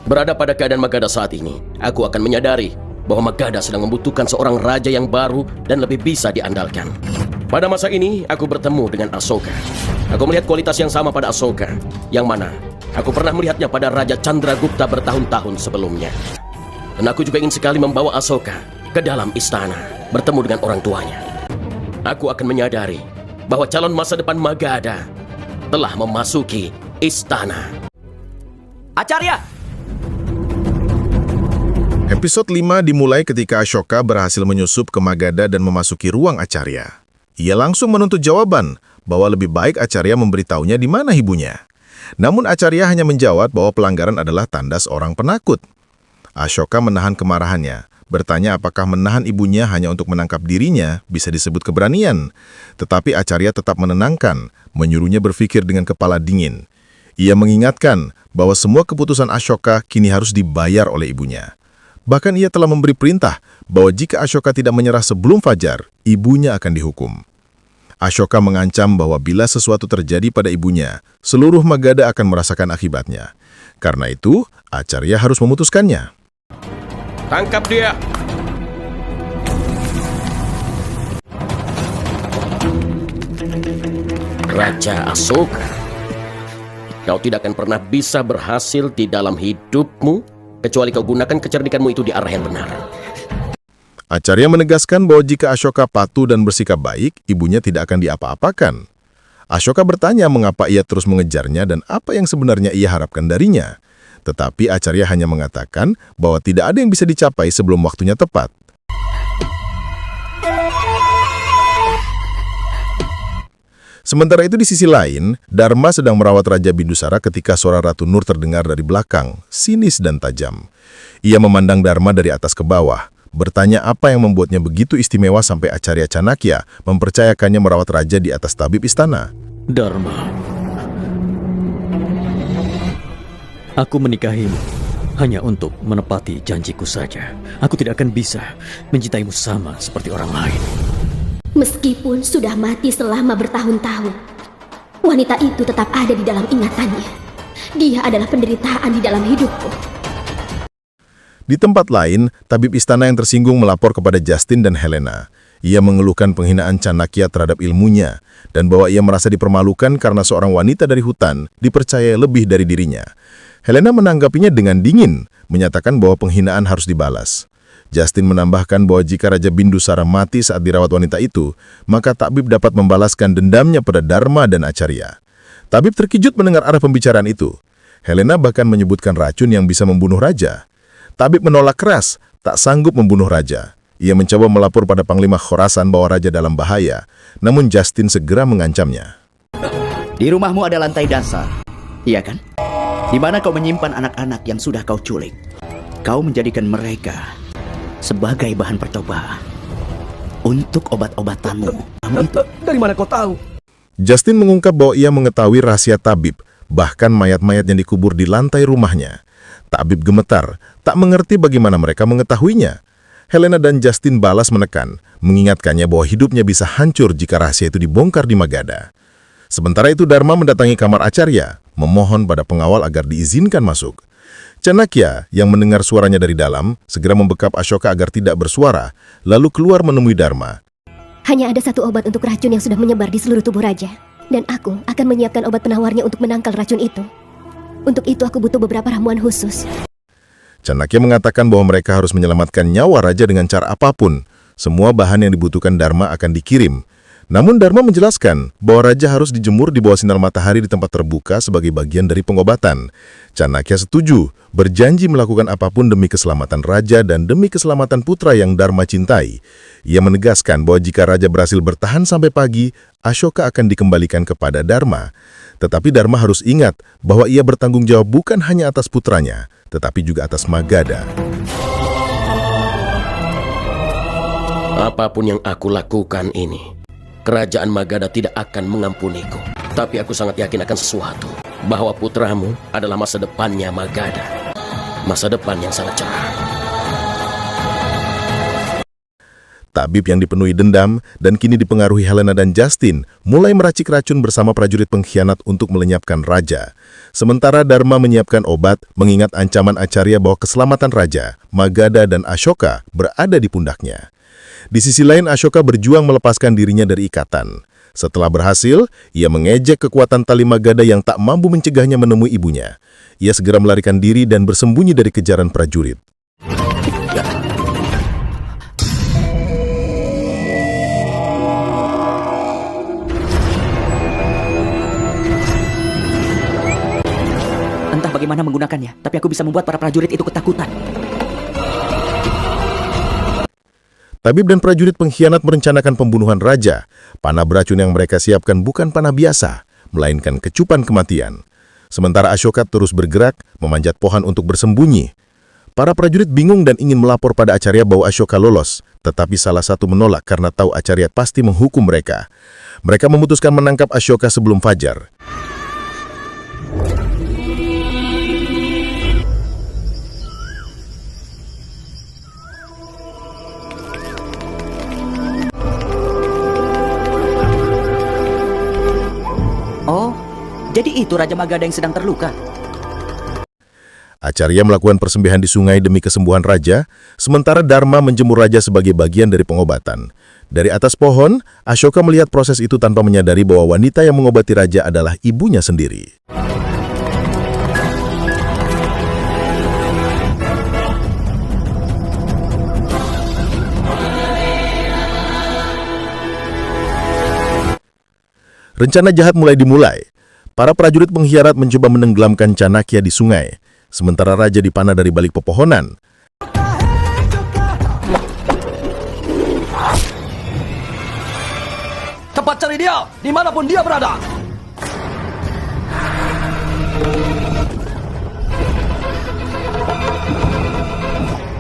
Berada pada keadaan Magadha saat ini, aku akan menyadari bahwa Magadha sedang membutuhkan seorang raja yang baru dan lebih bisa diandalkan. Pada masa ini, aku bertemu dengan Asoka. Aku melihat kualitas yang sama pada Asoka, yang mana aku pernah melihatnya pada Raja Chandragupta bertahun-tahun sebelumnya. Dan aku juga ingin sekali membawa Asoka ke dalam istana, bertemu dengan orang tuanya. Aku akan menyadari bahwa calon masa depan Magadha telah memasuki istana. Acarya! Episode 5 dimulai ketika Ashoka berhasil menyusup ke Magadha dan memasuki ruang Acarya. Ia langsung menuntut jawaban bahwa lebih baik Acarya memberitahunya di mana ibunya. Namun Acarya hanya menjawab bahwa pelanggaran adalah tanda seorang penakut. Ashoka menahan kemarahannya, bertanya apakah menahan ibunya hanya untuk menangkap dirinya bisa disebut keberanian. Tetapi Acarya tetap menenangkan, menyuruhnya berpikir dengan kepala dingin. Ia mengingatkan bahwa semua keputusan Ashoka kini harus dibayar oleh ibunya. Bahkan ia telah memberi perintah bahwa jika Ashoka tidak menyerah sebelum fajar, ibunya akan dihukum. Ashoka mengancam bahwa bila sesuatu terjadi pada ibunya, seluruh Magadha akan merasakan akibatnya. Karena itu, Acarya harus memutuskannya. Tangkap dia! Raja Asoka, kau tidak akan pernah bisa berhasil di dalam hidupmu kecuali kau gunakan kecerdikanmu itu di arah yang benar. Acarya menegaskan bahwa jika Ashoka patuh dan bersikap baik, ibunya tidak akan diapa-apakan. Ashoka bertanya mengapa ia terus mengejarnya dan apa yang sebenarnya ia harapkan darinya. Tetapi Acarya hanya mengatakan bahwa tidak ada yang bisa dicapai sebelum waktunya tepat. Sementara itu di sisi lain, Dharma sedang merawat Raja Bindusara ketika suara Ratu Nur terdengar dari belakang, sinis dan tajam. Ia memandang Dharma dari atas ke bawah, bertanya apa yang membuatnya begitu istimewa sampai Acarya Chanakya mempercayakannya merawat raja di atas tabib istana. Dharma, aku menikahimu hanya untuk menepati janjiku saja. Aku tidak akan bisa mencintaimu sama seperti orang lain. Meskipun sudah mati selama bertahun-tahun, wanita itu tetap ada di dalam ingatannya. Dia adalah penderitaan di dalam hidupku. Di tempat lain, tabib istana yang tersinggung melapor kepada Justin dan Helena. Ia mengeluhkan penghinaan Chanakya terhadap ilmunya, dan bahwa ia merasa dipermalukan karena seorang wanita dari hutan dipercaya lebih dari dirinya. Helena menanggapinya dengan dingin, menyatakan bahwa penghinaan harus dibalas. Justin menambahkan bahwa jika Raja Bindusara mati saat dirawat wanita itu, maka tabib dapat membalaskan dendamnya pada Dharma dan Acarya. Tabib terkejut mendengar arah pembicaraan itu. Helena bahkan menyebutkan racun yang bisa membunuh raja. Tabib menolak keras, tak sanggup membunuh raja. Ia mencoba melapor pada Panglima Khorasan bahwa raja dalam bahaya, namun Justin segera mengancamnya. Di rumahmu ada lantai dasar, iya kan? Di mana kau menyimpan anak-anak yang sudah kau culik. Kau menjadikan mereka sebagai bahan percobaan untuk obat-obatanmu. Dari mana kau tahu? Justin mengungkap bahwa ia mengetahui rahasia tabib, bahkan mayat-mayat yang dikubur di lantai rumahnya. Tabib gemetar, tak mengerti bagaimana mereka mengetahuinya. Helena dan Justin balas menekan, mengingatkannya bahwa hidupnya bisa hancur jika rahasia itu dibongkar di Magadha. Sementara itu Dharma mendatangi kamar Acarya, memohon pada pengawal agar diizinkan masuk. Chanakya, yang mendengar suaranya dari dalam, segera membekap Ashoka agar tidak bersuara, lalu keluar menemui Dharma. Hanya ada satu obat untuk racun yang sudah menyebar di seluruh tubuh raja, dan aku akan menyiapkan obat penawarnya untuk menangkal racun itu. Untuk itu aku butuh beberapa ramuan khusus. Chanakya mengatakan bahwa mereka harus menyelamatkan nyawa raja dengan cara apapun. Semua bahan yang dibutuhkan Dharma akan dikirim. Namun Dharma menjelaskan bahwa raja harus dijemur di bawah sinar matahari di tempat terbuka sebagai bagian dari pengobatan. Chanakya setuju, berjanji melakukan apapun demi keselamatan raja dan demi keselamatan putra yang Dharma cintai. Ia menegaskan bahwa jika raja berhasil bertahan sampai pagi, Ashoka akan dikembalikan kepada Dharma. Tetapi Dharma harus ingat bahwa ia bertanggung jawab bukan hanya atas putranya, tetapi juga atas Magadha. Apapun yang aku lakukan ini, kerajaan Magadha tidak akan mengampuniku. Tapi aku sangat yakin akan sesuatu, bahwa putramu adalah masa depannya Magadha. Masa depan yang sangat cerah. Tabib yang dipenuhi dendam dan kini dipengaruhi Helena dan Justin mulai meracik racun bersama prajurit pengkhianat untuk melenyapkan raja. Sementara Dharma menyiapkan obat mengingat ancaman Acharya bahwa keselamatan raja, Magadha dan Ashoka berada di pundaknya. Di sisi lain, Ashoka berjuang melepaskan dirinya dari ikatan. Setelah berhasil, ia mengejek kekuatan tali Magadha yang tak mampu mencegahnya menemui ibunya. Ia segera melarikan diri dan bersembunyi dari kejaran prajurit. Entah bagaimana menggunakannya, tapi aku bisa membuat para prajurit itu ketakutan. Tabib dan prajurit pengkhianat merencanakan pembunuhan raja. Panah beracun yang mereka siapkan bukan panah biasa, melainkan kecupan kematian. Sementara Ashoka terus bergerak, memanjat pohon untuk bersembunyi. Para prajurit bingung dan ingin melapor pada Acharya bahwa Ashoka lolos, tetapi salah satu menolak karena tahu Acharya pasti menghukum mereka. Mereka memutuskan menangkap Ashoka sebelum fajar. Oh, jadi itu Raja Magadha yang sedang terluka. Acharya melakukan persembahan di sungai demi kesembuhan raja, sementara Dharma menjemur raja sebagai bagian dari pengobatan. Dari atas pohon, Ashoka melihat proses itu tanpa menyadari bahwa wanita yang mengobati raja adalah ibunya sendiri. Rencana jahat mulai dimulai. Para prajurit pengkhianat mencoba menenggelamkan Chanakya di sungai, sementara raja dipanah dari balik pepohonan. Cepat cari dia, dimanapun dia berada.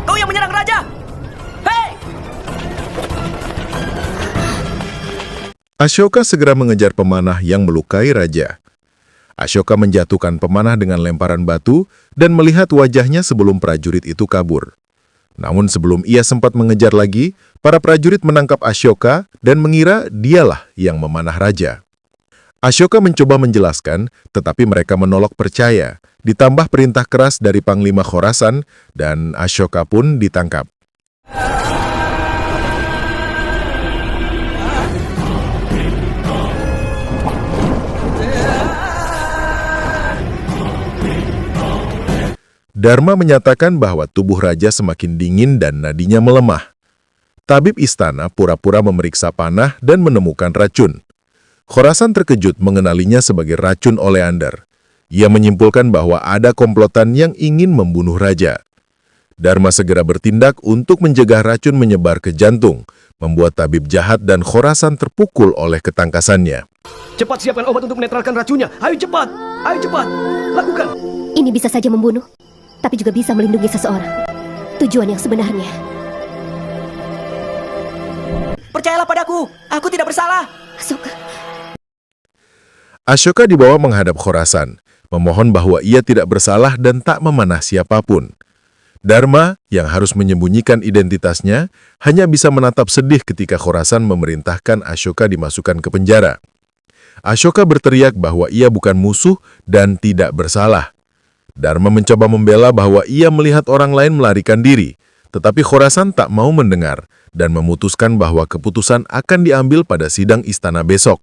Kau yang menyerang raja! Hei! Ashoka segera mengejar pemanah yang melukai raja. Ashoka menjatuhkan pemanah dengan lemparan batu dan melihat wajahnya sebelum prajurit itu kabur. Namun sebelum ia sempat mengejar lagi, para prajurit menangkap Ashoka dan mengira dialah yang memanah raja. Ashoka mencoba menjelaskan, tetapi mereka menolak percaya, ditambah perintah keras dari Panglima Khorasan, dan Ashoka pun ditangkap. Dharma menyatakan bahwa tubuh raja semakin dingin dan nadinya melemah. Tabib istana pura-pura memeriksa panah dan menemukan racun. Khorasan terkejut mengenalinya sebagai racun oleander. Ia menyimpulkan bahwa ada komplotan yang ingin membunuh raja. Dharma segera bertindak untuk mencegah racun menyebar ke jantung, membuat tabib jahat dan Khorasan terpukul oleh ketangkasannya. Cepat siapkan obat untuk menetralkan racunnya. Ayo cepat, lakukan. Ini bisa saja membunuh, tapi juga bisa melindungi seseorang. Tujuan yang sebenarnya. Percayalah padaku, aku tidak bersalah. Ashoka. Ashoka dibawa menghadap Khorasan, memohon bahwa ia tidak bersalah dan tak memanah siapapun. Dharma, yang harus menyembunyikan identitasnya, hanya bisa menatap sedih ketika Khorasan memerintahkan Ashoka dimasukkan ke penjara. Ashoka berteriak bahwa ia bukan musuh dan tidak bersalah. Dharma mencoba membela bahwa ia melihat orang lain melarikan diri, tetapi Khorasan tak mau mendengar dan memutuskan bahwa keputusan akan diambil pada sidang istana besok.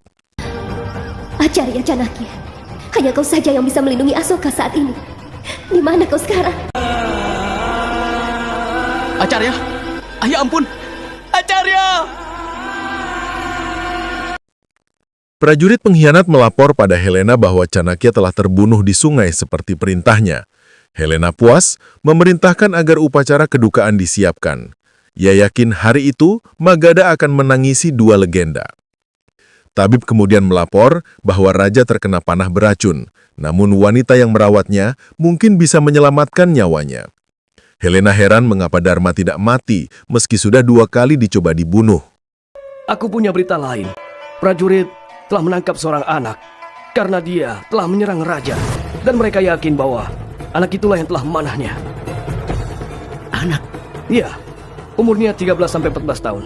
Acharya Chanakya, hanya kau saja yang bisa melindungi Ashoka saat ini. Di mana kau sekarang? Acharya, ya ampun, Acharya! Prajurit pengkhianat melapor pada Helena bahwa Chanakya telah terbunuh di sungai seperti perintahnya. Helena puas, memerintahkan agar upacara kedukaan disiapkan. Ia yakin hari itu Magadha akan menangisi dua legenda. Tabib kemudian melapor bahwa raja terkena panah beracun, namun wanita yang merawatnya mungkin bisa menyelamatkan nyawanya. Helena heran mengapa Dharma tidak mati meski sudah 2 kali dicoba dibunuh. Aku punya berita lain. Prajurit telah menangkap seorang anak karena dia telah menyerang raja, dan mereka yakin bahwa anak itulah yang telah memanahnya. Anak? Iya, Umurnya 13-14 tahun.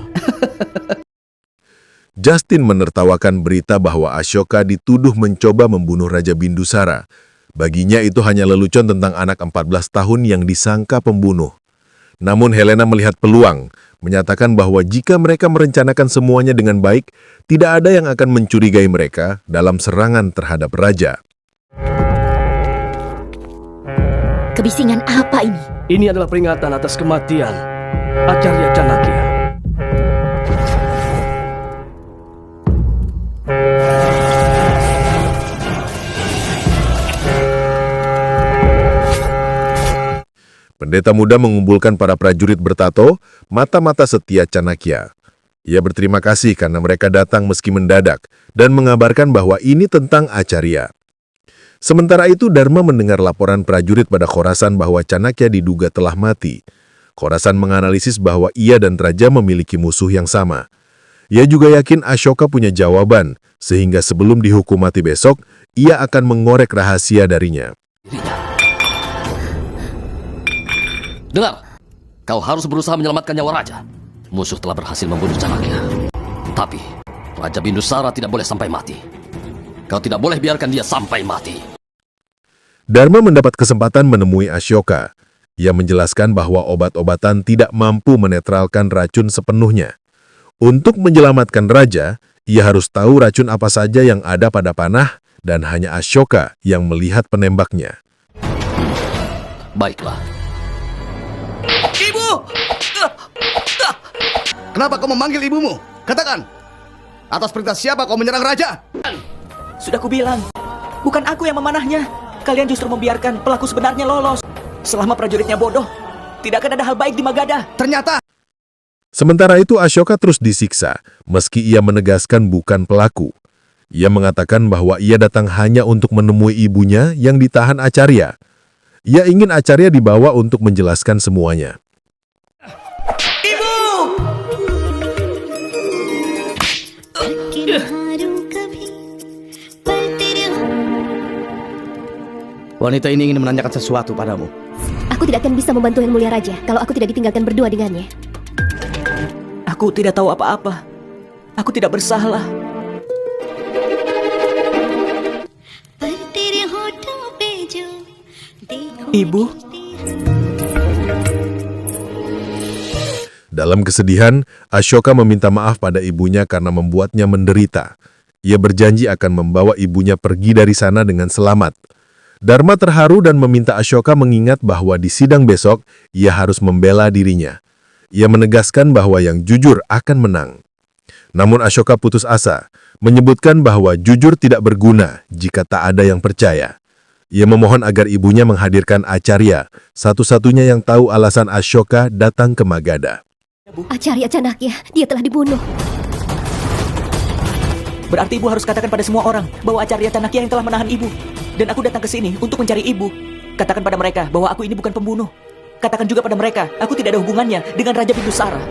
Justin menertawakan berita bahwa Ashoka dituduh mencoba membunuh Raja Bindusara. Baginya itu hanya lelucon tentang anak 14 tahun yang disangka pembunuh. Namun Helena melihat peluang, menyatakan bahwa jika mereka merencanakan semuanya dengan baik, tidak ada yang akan mencurigai mereka dalam serangan terhadap raja. Kebisingan apa ini? Ini adalah peringatan atas kematian Acarya Chanakya. Pendeta muda mengumpulkan para prajurit bertato, mata-mata setia Chanakya. Ia berterima kasih karena mereka datang meski mendadak dan mengabarkan bahwa ini tentang Acarya. Sementara itu, Dharma mendengar laporan prajurit pada Khorasan bahwa Chanakya diduga telah mati. Khorasan menganalisis bahwa ia dan Raja memiliki musuh yang sama. Ia juga yakin Ashoka punya jawaban, sehingga sebelum dihukum mati besok, ia akan mengorek rahasia darinya. Dengar, kau harus berusaha menyelamatkan nyawa Raja. Musuh telah berhasil membunuh Chanakya. Tapi, Raja Bindusara tidak boleh sampai mati. Kau tidak boleh biarkan dia sampai mati. Dharma mendapat kesempatan menemui Ashoka. Ia menjelaskan bahwa obat-obatan tidak mampu menetralkan racun sepenuhnya. Untuk menyelamatkan Raja, ia harus tahu racun apa saja yang ada pada panah dan hanya Ashoka yang melihat penembaknya. Baiklah. Ibu! Kenapa kau memanggil ibumu? Katakan, atas perintah siapa kau menyerang Raja? Sudah kubilang, bukan aku yang memanahnya. Kalian justru membiarkan pelaku sebenarnya lolos. Selama prajuritnya bodoh, tidak akan ada hal baik di Magadha. Ternyata Sementara itu Ashoka terus disiksa, meski ia menegaskan bukan pelaku. Ia mengatakan bahwa ia datang hanya untuk menemui ibunya yang ditahan Acarya. Ia ingin Acarya dibawa untuk menjelaskan semuanya. wanita ini ingin menanyakan sesuatu padamu. Aku tidak akan bisa membantu Yang Mulia Raja kalau aku tidak ditinggalkan berdua dengannya. Aku tidak tahu apa-apa. Aku tidak bersalah. Ibu? Dalam kesedihan, Ashoka meminta maaf pada ibunya karena membuatnya menderita. Ia berjanji akan membawa ibunya pergi dari sana dengan selamat. Dharma terharu dan meminta Ashoka mengingat bahwa di sidang besok, ia harus membela dirinya. Ia menegaskan bahwa yang jujur akan menang. Namun Ashoka putus asa, menyebutkan bahwa jujur tidak berguna jika tak ada yang percaya. Ia memohon agar ibunya menghadirkan Acarya, satu-satunya yang tahu alasan Ashoka datang ke Magadha. Acarya Chanakya, dia telah dibunuh. Berarti ibu harus katakan pada semua orang bahwa Acarya Chanakya yang telah menahan ibu. Dan aku datang ke sini untuk mencari ibu. Katakan pada mereka bahwa aku ini bukan pembunuh. Katakan juga pada mereka, aku tidak ada hubungannya dengan Raja Bindusara.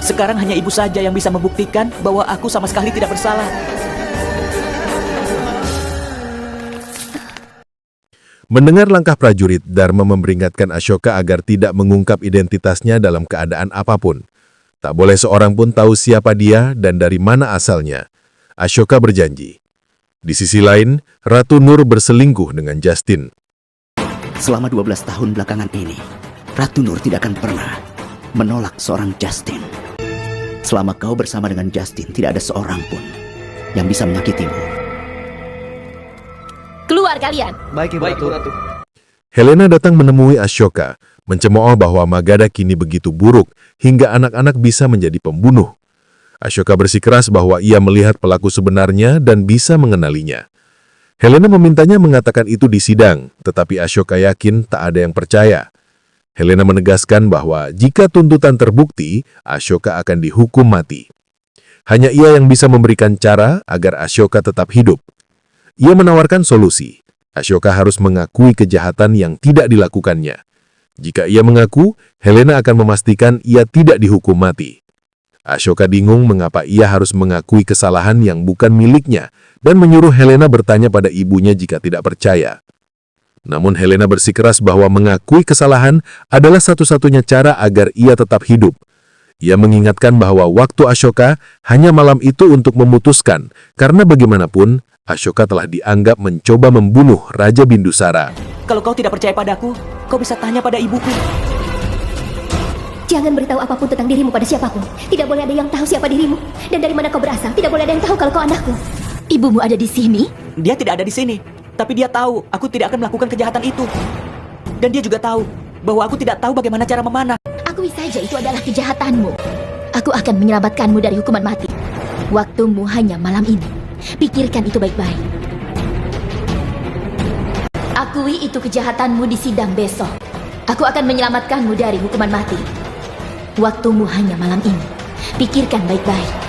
Sekarang hanya ibu saja yang bisa membuktikan bahwa aku sama sekali tidak bersalah. Mendengar langkah prajurit, Dharma memperingatkan Ashoka agar tidak mengungkap identitasnya dalam keadaan apapun. Tak boleh seorang pun tahu siapa dia dan dari mana asalnya. Ashoka berjanji. Di sisi lain, Ratu Nur berselingkuh dengan Justin. Selama 12 tahun belakangan ini, Ratu Nur tidak akan pernah menolak seorang Justin. Selama kau bersama dengan Justin, tidak ada seorang pun yang bisa menyakitimu. Keluar kalian! Baik, Ibu Ratu. Helena datang menemui Ashoka, mencemooh bahwa Magadha kini begitu buruk hingga anak-anak bisa menjadi pembunuh. Ashoka bersikeras bahwa ia melihat pelaku sebenarnya dan bisa mengenalinya. Helena memintanya mengatakan itu di sidang, tetapi Ashoka yakin tak ada yang percaya. Helena menegaskan bahwa jika tuntutan terbukti, Ashoka akan dihukum mati. Hanya ia yang bisa memberikan cara agar Ashoka tetap hidup. Ia menawarkan solusi. Ashoka harus mengakui kejahatan yang tidak dilakukannya. Jika ia mengaku, Helena akan memastikan ia tidak dihukum mati. Ashoka bingung mengapa ia harus mengakui kesalahan yang bukan miliknya dan menyuruh Helena bertanya pada ibunya jika tidak percaya. Namun Helena bersikeras bahwa mengakui kesalahan adalah satu-satunya cara agar ia tetap hidup. Ia mengingatkan bahwa waktu Ashoka hanya malam itu untuk memutuskan, karena bagaimanapun Ashoka telah dianggap mencoba membunuh Raja Bindusara. Kalau kau tidak percaya padaku, kau bisa tanya pada ibuku. Jangan beritahu apapun tentang dirimu pada siapapun. Tidak boleh ada yang tahu siapa dirimu dan dari mana kau berasal. Tidak boleh ada yang tahu kalau kau anakku. Ibumu ada di sini? Dia tidak ada di sini, tapi dia tahu aku tidak akan melakukan kejahatan itu. Dan dia juga tahu bahwa aku tidak tahu bagaimana cara memanah. Akui saja itu adalah kejahatanmu. Aku akan menyelamatkanmu dari hukuman mati. Waktumu hanya malam ini. Pikirkan itu baik-baik. Akui itu kejahatanmu di sidang besok. Aku akan menyelamatkanmu dari hukuman mati. Waktumu hanya malam ini. Pikirkan baik-baik.